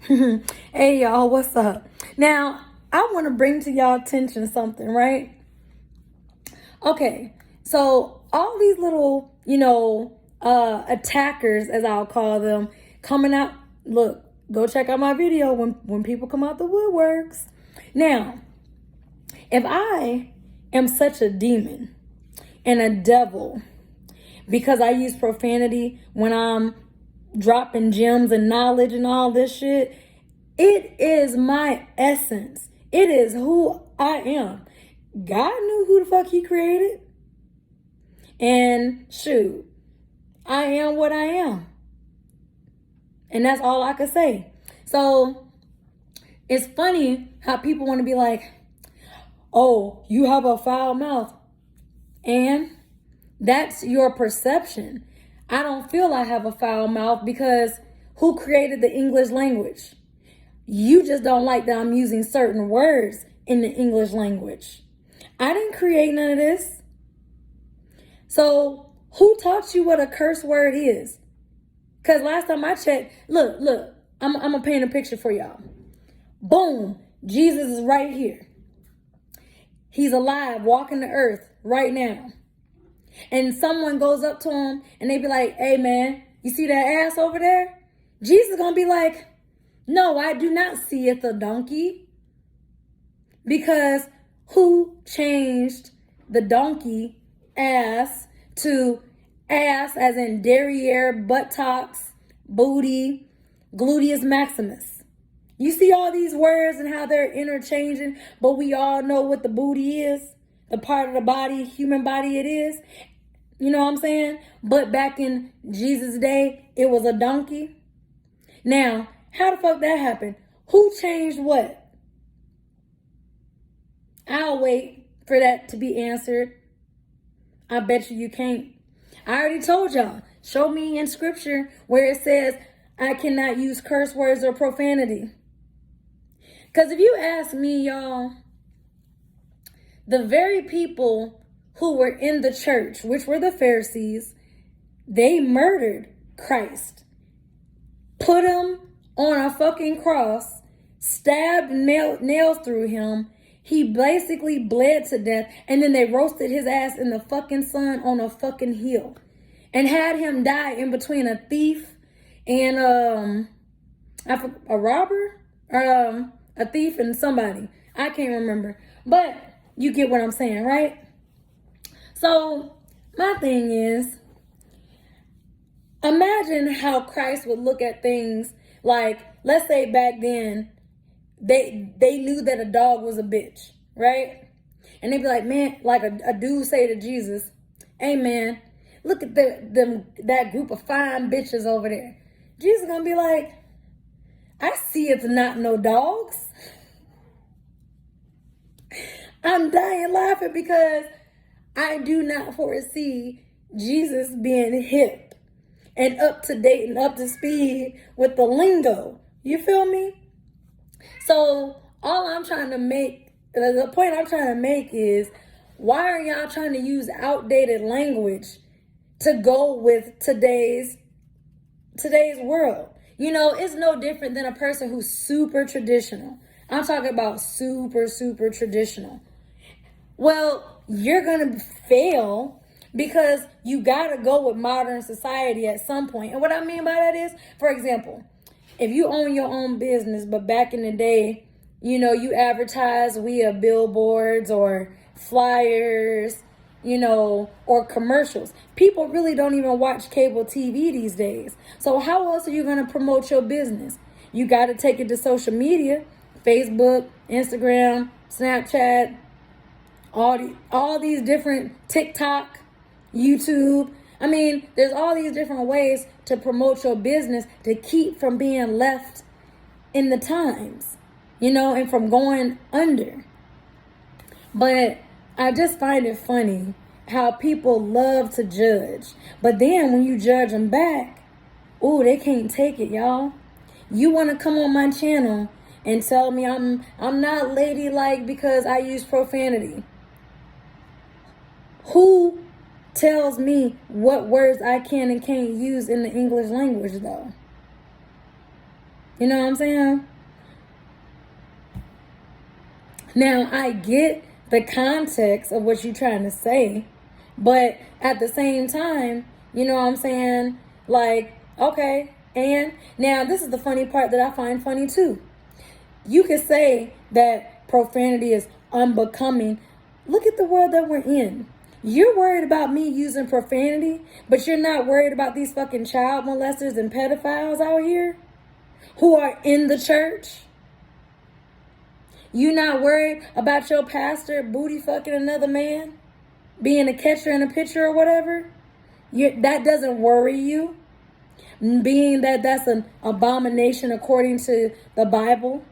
Hey y'all, what's up? Now, I want to bring to y'all attention something, right? Okay, so all these little, attackers, as I'll call them, coming out. Look, go check out my video when people come out the woodworks. Now, if I am such a demon and a devil because I use profanity when I'm dropping gems and knowledge and all this shit, it is my essence. It is who I am. God knew who the fuck he created. And shoot, I am what I am. And that's all I could say. So it's funny how people want to be like, oh, you have a foul mouth. And that's your perception. I don't feel I have a foul mouth because who created the English language? You just don't like that I'm using certain words in the English language. I didn't create none of this. So who taught you what a curse word is? Because last time I checked, look, I'm going to paint a picture for y'all. Boom, Jesus is right here. He's alive, walking the earth right now. And someone goes up to him and they be like, hey man, you see that ass over there? Jesus going to be like, no, I do not see it, the donkey. Because who changed the donkey ass to ass as in derriere, buttocks, booty, gluteus maximus? You see all these words and how they're interchanging, but we all know what the booty is, the part of the body, human body it is. You know what I'm saying? But back in Jesus' day, it was a donkey. Now, how the fuck that happened? Who changed what? I'll wait for that to be answered. I bet you can't. I already told y'all. Show me in scripture where it says I cannot use curse words or profanity. Because if you ask me, y'all, the very people who were in the church, which were the Pharisees, they murdered Christ. Put him on a fucking cross, stabbed nails through him. He basically bled to death, and then they roasted his ass in the fucking sun on a fucking hill and had him die in between a thief and a robber, a thief and somebody. I can't remember, but you get what I'm saying, right? So my thing is, imagine how Christ would look at things. Like, let's say back then, they knew that a dog was a bitch, right? And they'd be like, man, like a dude say to Jesus, hey man, look at that group of fine bitches over there. Jesus gonna be like, I see it's not no dogs. I'm dying laughing because I do not foresee Jesus being hip and up to date and up to speed with the lingo. You feel me? So all I'm trying to make, the point I'm trying to make is, why are y'all trying to use outdated language to go with today's world? You know, it's no different than a person who's super traditional. I'm talking about super, super traditional. Well, you're going to fail because you got to go with modern society at some point. And what I mean by that is, for example, if you own your own business, but back in the day, you know, you advertise via billboards or flyers, you know, or commercials. People really don't even watch cable TV these days. So how else are you going to promote your business? You got to take it to social media, Facebook, Instagram, Snapchat, all these different TikTok, YouTube. I mean, there's all these different ways to promote your business to keep from being left in the times, you know, and from going under. But I just find it funny how people love to judge. But then when you judge them back, ooh, they can't take it, y'all. You want to come on my channel and tell me I'm not ladylike because I use profanity. Who tells me what words I can and can't use in the English language, though? You know what I'm saying? Now, I get the context of what you're trying to say, but at the same time, you know what I'm saying? Like, okay, and now this is the funny part that I find funny too. You could say that profanity is unbecoming. Look at the world that we're in. You're worried about me using profanity, but you're not worried about these fucking child molesters and pedophiles out here who are in the church. You not worried about your pastor booty fucking another man, being a catcher in a pitcher or whatever? That doesn't worry you, being that that's an abomination according to the Bible.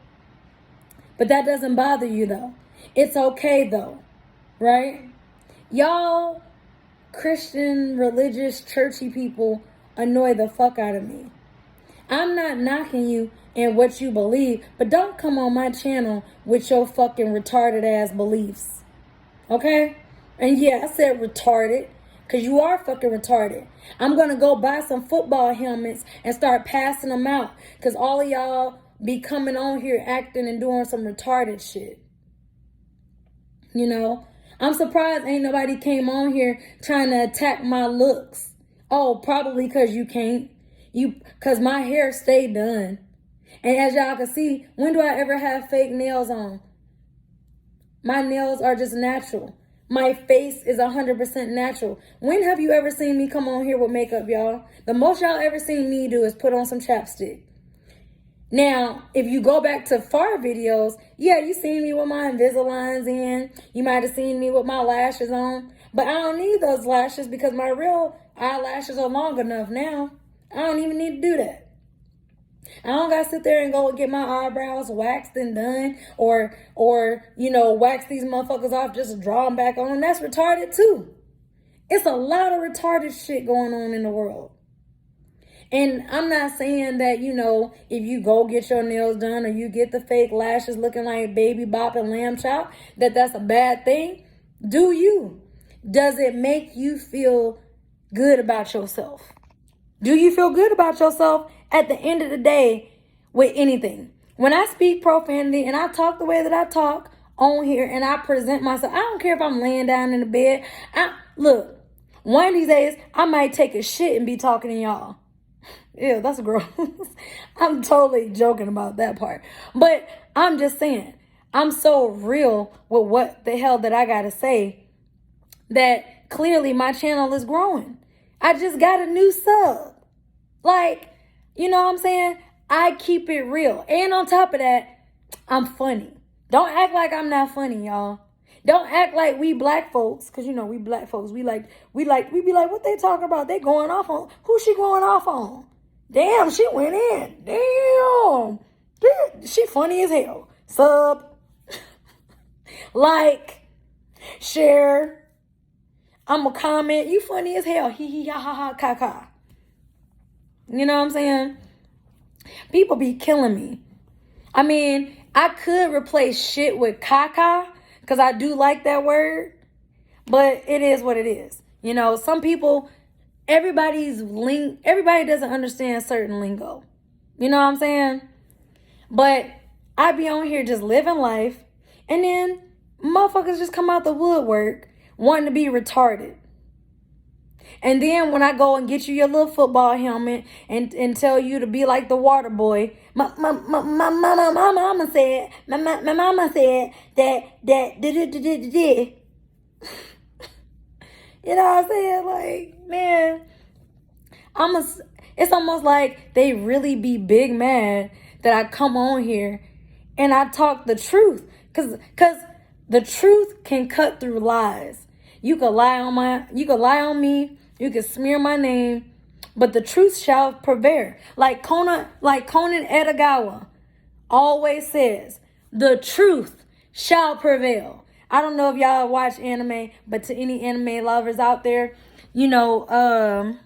But that doesn't bother you though. It's okay though, right? Y'all Christian, religious, churchy people annoy the fuck out of me. I'm not knocking you and what you believe, but don't come on my channel with your fucking retarded ass beliefs. Okay? And yeah, I said retarded, because you are fucking retarded. I'm going to go buy some football helmets and start passing them out, because all of y'all be coming on here acting and doing some retarded shit. You know? I'm surprised ain't nobody came on here trying to attack my looks. Oh, probably because you can't. Because my hair stayed done. And as y'all can see, when do I ever have fake nails on? My nails are just natural. My face is 100% natural. When have you ever seen me come on here with makeup, y'all? The most y'all ever seen me do is put on some chapstick. Now, if you go back to far videos, yeah, you seen me with my Invisaligns in. You might have seen me with my lashes on. But I don't need those lashes because my real eyelashes are long enough now. I don't even need to do that. I don't gotta sit there and go and get my eyebrows waxed and done, or wax these motherfuckers off just to draw them back on. That's retarded too. It's a lot of retarded shit going on in the world. And I'm not saying that, if you go get your nails done or you get the fake lashes looking like Baby Bop and Lamb Chop, that's a bad thing. Do you? Does it make you feel good about yourself? Do you feel good about yourself at the end of the day with anything? When I speak profanity and I talk the way that I talk on here and I present myself, I don't care if I'm laying down in the bed. Look, one of these days I might take a shit and be talking to y'all. Ew, that's gross. I'm totally joking about that part. But I'm just saying, I'm so real with what the hell that I gotta say that clearly my channel is growing. I just got a new sub. Like, you know what I'm saying? I keep it real. And on top of that, I'm funny. Don't act like I'm not funny, y'all. Don't act like we black folks, because we black folks, we be like, what they talking about? They going off on, who she going off on? Damn, she went in. Damn. She funny as hell. Sub. Like, share. I'ma comment. You funny as hell. Hee hee ha ha ha ka ka. You know what I'm saying? People be killing me. I mean, I could replace shit with caca because I do like that word, but it is what it is. Some people, everybody doesn't understand certain lingo. You know what I'm saying? But I be on here just living life, and then motherfuckers just come out the woodwork wanting to be retarded. And then when I go and get you your little football helmet and tell you to be like the water boy, my mama said that. You know what I'm saying? Like, man, it's almost like they really be big mad that I come on here and I talk the truth. Cause the truth can cut through lies. You could lie on me. You can smear my name, but the truth shall prevail. Like Conan Edogawa always says, the truth shall prevail. I don't know if y'all watch anime, but to any anime lovers out there, Conan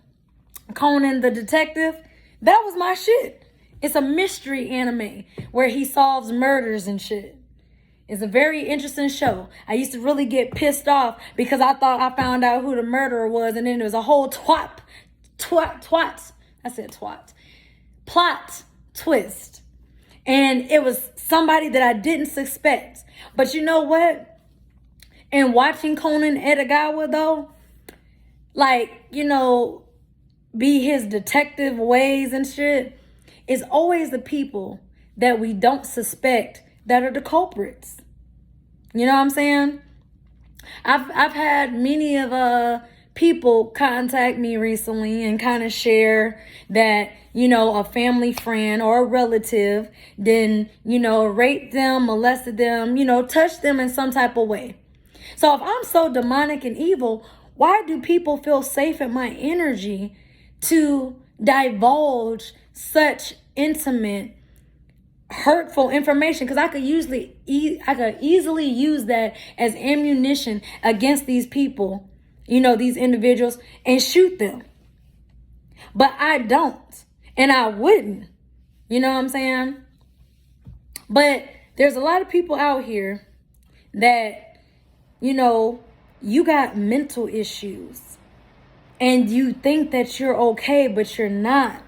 the Detective, that was my shit. It's a mystery anime where he solves murders and shit. It's a very interesting show. I used to really get pissed off because I thought I found out who the murderer was, and then there was a whole plot twist. And it was somebody that I didn't suspect. But you know what? In watching Conan Edogawa, though, like, be his detective ways and shit, it's always the people that we don't suspect that are the culprits. You know what I'm saying? I've had many of people contact me recently and kind of share that, a family friend or a relative then, raped them, molested them, touched them in some type of way. So if I'm so demonic and evil, why do people feel safe in my energy to divulge such intimate, hurtful information? Because I could easily use that as ammunition against these people, these individuals, and shoot them. But I don't, and I wouldn't. You know what I'm saying? But there's a lot of people out here that, you got mental issues and you think that you're okay, but you're not.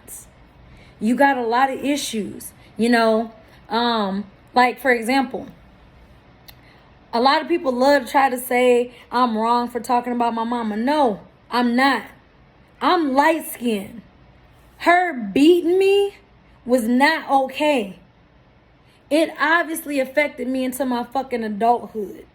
You got a lot of issues, like, for example, a lot of people love to try to say I'm wrong for talking about my mama. No, I'm not. I'm light skinned. Her beating me was not okay. It obviously affected me into my fucking adulthood.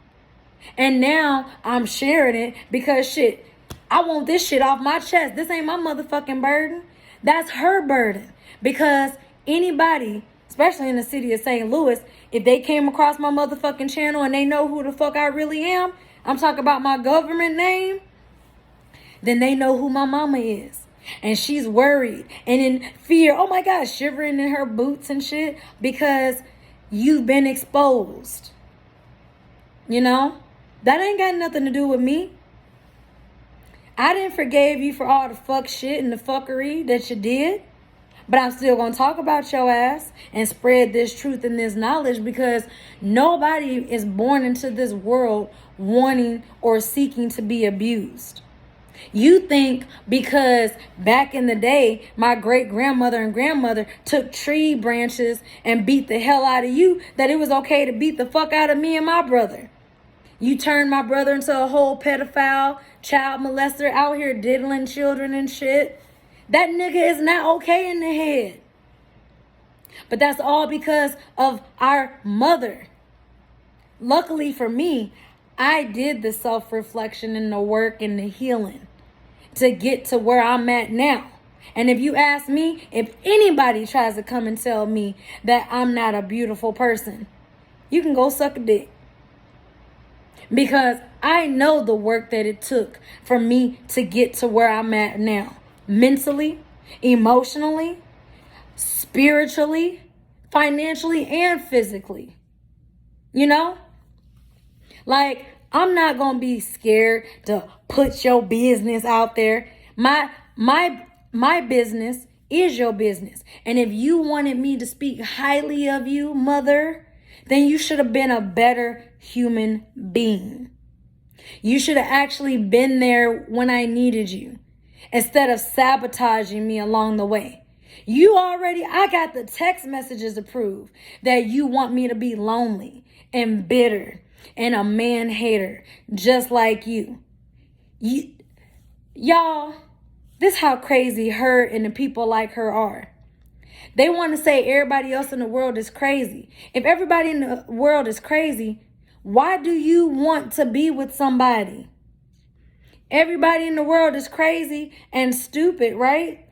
And now I'm sharing it because shit, I want this shit off my chest. This ain't my motherfucking burden. That's her burden. Because anybody, especially in the city of St. Louis, if they came across my motherfucking channel and they know who the fuck I really am, I'm talking about my government name, then they know who my mama is. And she's worried and in fear, oh my God, shivering in her boots and shit because you've been exposed. That ain't got nothing to do with me. I didn't forgive you for all the fuck shit and the fuckery that you did. But I'm still going to talk about your ass and spread this truth and this knowledge because nobody is born into this world wanting or seeking to be abused. You think because back in the day, my great-grandmother and grandmother took tree branches and beat the hell out of you, that it was okay to beat the fuck out of me and my brother. You turned my brother into a whole pedophile, child molester out here diddling children and shit. That nigga is not okay in the head. But that's all because of our mother. Luckily for me, I did the self-reflection and the work and the healing to get to where I'm at now. And if you ask me, if anybody tries to come and tell me that I'm not a beautiful person, you can go suck a dick. Because I know the work that it took for me to get to where I'm at now. Mentally, emotionally, spiritually, financially, and physically. Like, I'm not going to be scared to put your business out there. My business is your business. And if you wanted me to speak highly of you, mother, then you should have been a better human being. You should have actually been there when I needed you instead of sabotaging me along the way. I got the text messages to prove that you want me to be lonely and bitter and a man hater just like you. Y'all, this is how crazy her and the people like her are. They want to say everybody else in the world is crazy. If everybody in the world is crazy, why do you want to be with somebody? Everybody in the world is crazy and stupid, right?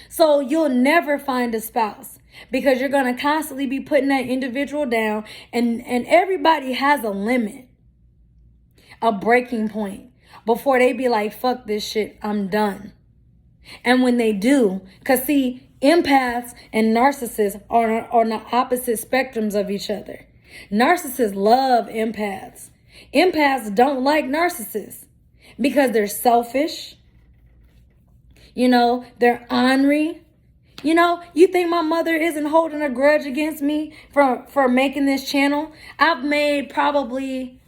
So you'll never find a spouse because you're going to constantly be putting that individual down, and everybody has a limit, a breaking point before they be like, fuck this shit, I'm done. And when they do, because see, empaths and narcissists are on the opposite spectrums of each other. Narcissists love empaths. Empaths don't like narcissists because they're selfish. They're ornery. You think my mother isn't holding a grudge against me for making this channel? I've made probably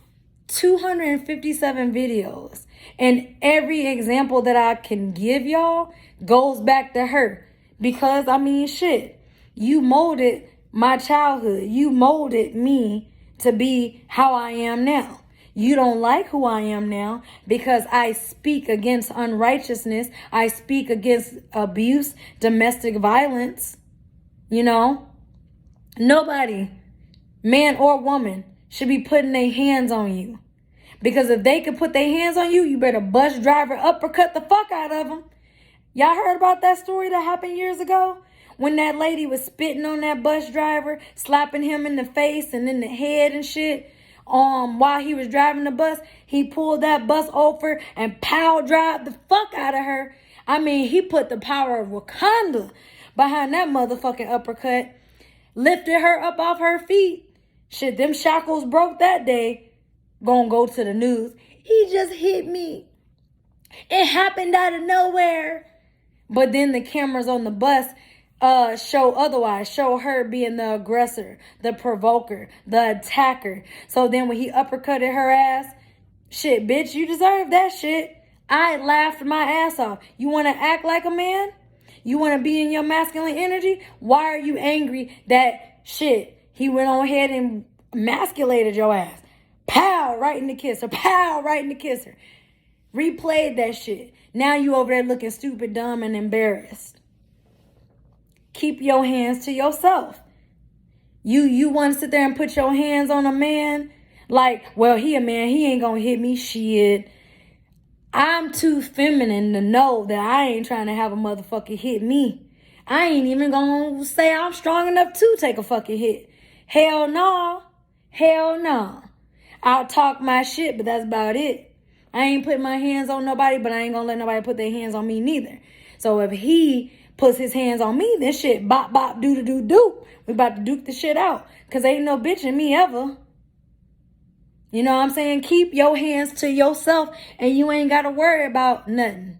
257 videos. And every example that I can give y'all goes back to her. Because, shit, you molded my childhood. You molded me to be how I am now. You don't like who I am now because I speak against unrighteousness. I speak against abuse, domestic violence. You know, nobody, man or woman, should be putting their hands on you. Because if they could put their hands on you, you better bus driver uppercut the fuck out of them. Y'all heard about that story that happened years ago? When that lady was spitting on that bus driver, slapping him in the face and in the head and shit. While he was driving the bus, he pulled that bus over and power drive the fuck out of her. I mean, he put the power of Wakanda behind that motherfucking uppercut. Lifted her up off her feet. Shit, them shackles broke that day. Gonna go to the news. He just hit me. It happened out of nowhere. But then the cameras on the bus show otherwise. Show her being the aggressor, the provoker, the attacker. So then when he uppercutted her ass, shit, bitch, you deserve that shit. I laughed my ass off. You want to act like a man? You want to be in your masculine energy? Why are you angry that shit? He went on ahead and emasculated your ass. Pow, right in the kisser. Pow, right in the kisser. Replayed that shit. Now you over there looking stupid, dumb, and embarrassed. Keep your hands to yourself. You want to sit there and put your hands on a man? Like, well, he a man. He ain't going to hit me. Shit. I'm too feminine to know that I ain't trying to have a motherfucker hit me. I ain't even going to say I'm strong enough to take a fucking hit. Hell no. Hell no. I'll talk my shit, but that's about it. I ain't putting my hands on nobody, but I ain't going to let nobody put their hands on me neither. So if he puts his hands on me, then shit, bop, bop, do. We about to duke the shit out. Because ain't no bitch in me ever. You know what I'm saying? Keep your hands to yourself and you ain't got to worry about nothing.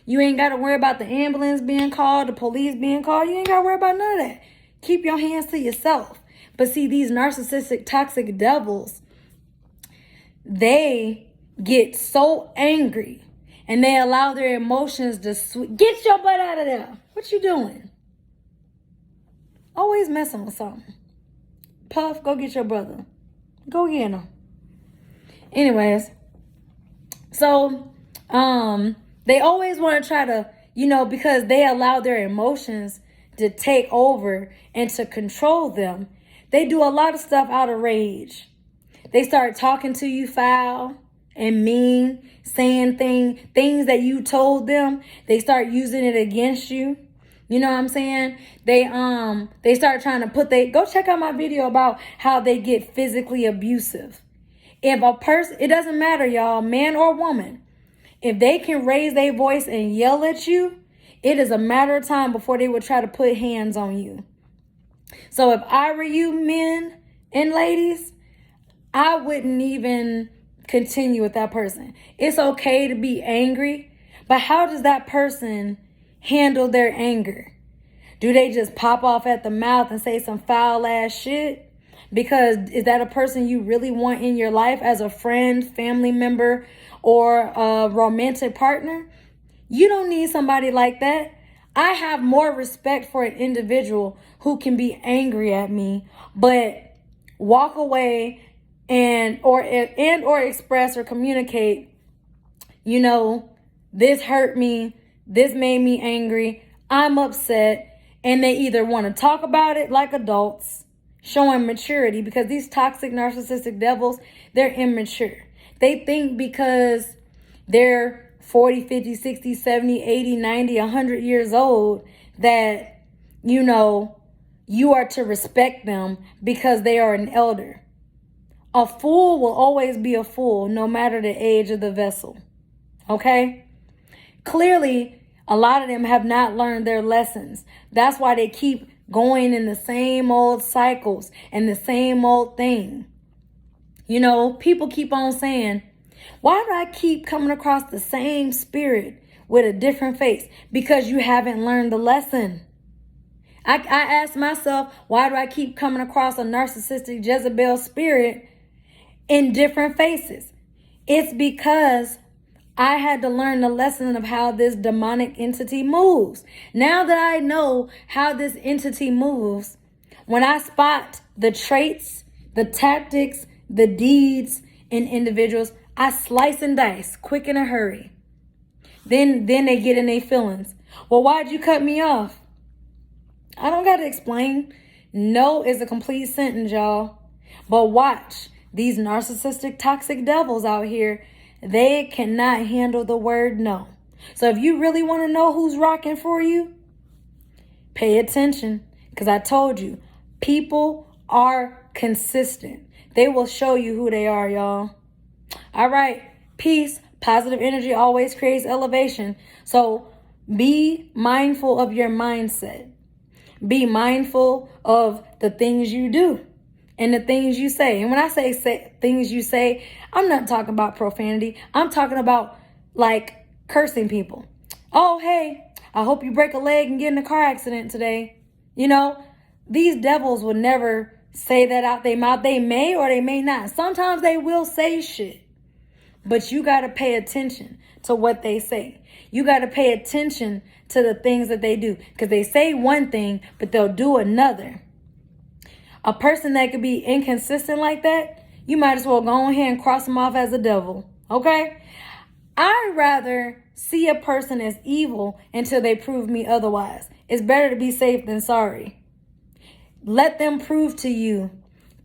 You ain't got to worry about the ambulance being called, the police being called. You ain't got to worry about none of that. Keep your hands to yourself. But see, these narcissistic, toxic devils, they get so angry and they allow their emotions to get your butt out of there. What you doing? Always messing with something. Puff, go get your brother. Go get him. Anyways, so they always want to try to, because they allow their emotions to take over and to control them. They do a lot of stuff out of rage. They start talking to you foul and mean, saying things that you told them. They start using it against you. You know what I'm saying? They start trying to go check out my video about how they get physically abusive. If a person, it doesn't matter, y'all, man or woman, if they can raise their voice and yell at you, it is a matter of time before they would try to put hands on you. So if I were you, men and ladies, I wouldn't even continue with that person. It's okay to be angry, but how does that person handle their anger? Do they just pop off at the mouth and say some foul ass shit? Because is that a person you really want in your life as a friend, family member, or a romantic partner? You don't need somebody like that. I have more respect for an individual who can be angry at me, but walk away and or express or communicate, this hurt me, this made me angry, I'm upset, and they either want to talk about it like adults, showing maturity, because these toxic narcissistic devils, they're immature. They think because they're 40, 50, 60, 70, 80, 90, 100 years old that, you are to respect them because they are an elder. A fool will always be a fool no matter the age of the vessel. Okay? Clearly, a lot of them have not learned their lessons. That's why they keep going in the same old cycles and the same old thing. People keep on saying, why do I keep coming across the same spirit with a different face? Because you haven't learned the lesson. I ask myself, why do I keep coming across a narcissistic Jezebel spirit in different faces? It's because I had to learn the lesson of how this demonic entity moves. Now that I know how this entity moves, When I spot the traits, the tactics, the deeds in individuals, I slice and dice quick in a hurry. Then they get in their feelings. Well, why'd you cut me off? I don't got to explain. No is a complete sentence, y'all. But watch, these narcissistic, toxic devils out here, they cannot handle the word no. So if you really want to know who's rocking for you, pay attention. Because I told you, people are consistent. They will show you who they are, y'all. All right. Peace. Positive energy always creates elevation. So be mindful of your mindset. Be mindful of the things you do and the things you say. And when I say things you say, I'm not talking about profanity. I'm talking about like cursing people. Oh, hey, I hope you break a leg and get in a car accident today. You know, these devils would never say that out their mouth. They may or they may not. Sometimes they will say shit. But you got to pay attention to what they say. You got to pay attention to the things that they do. Because they say one thing, but they'll do another. A person that could be inconsistent like that, you might as well go ahead and cross them off as a devil. Okay? I'd rather see a person as evil until they prove me otherwise. It's better to be safe than sorry. Let them prove to you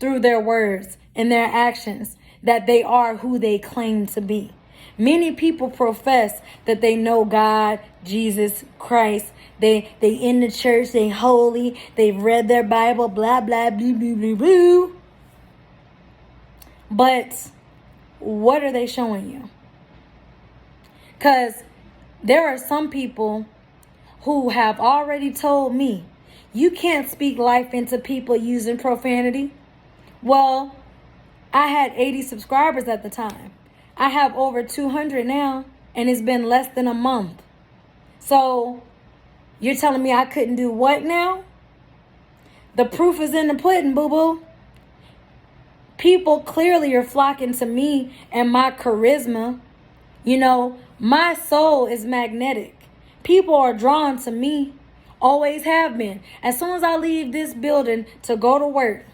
through their words and their actions that they are who they claim to be. Many people profess that they know God, Jesus Christ. They in the church, they holy, they've read their Bible, blah, blah, blah, blah, blah, blah. But what are they showing you? Because there are some people who have already told me, you can't speak life into people using profanity. Well, I had 80 subscribers at the time. I have over 200 now, and it's been less than a month. So you're telling me I couldn't do what now? The proof is in the pudding, boo-boo. People clearly are flocking to me and my charisma. You know, my soul is magnetic. People are drawn to me, always have been. As soon as I leave this building to go to work,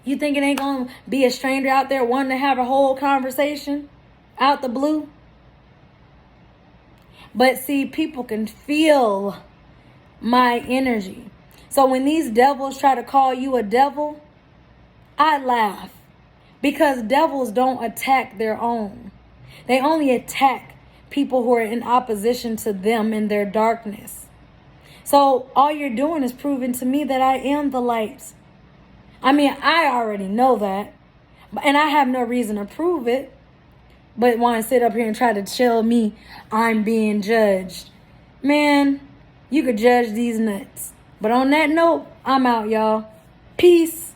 you think it ain't gonna be a stranger out there wanting to have a whole conversation out the blue? But see, people can feel my energy. So when these devils try to call you a devil, I laugh. Because devils don't attack their own. They only attack people who are in opposition to them in their darkness. So all you're doing is proving to me that I am the light. I mean, I already know that, and I have no reason to prove it, but want to sit up here and try to tell me I'm being judged. Man, you could judge these nuts. But on that note, I'm out, y'all. Peace.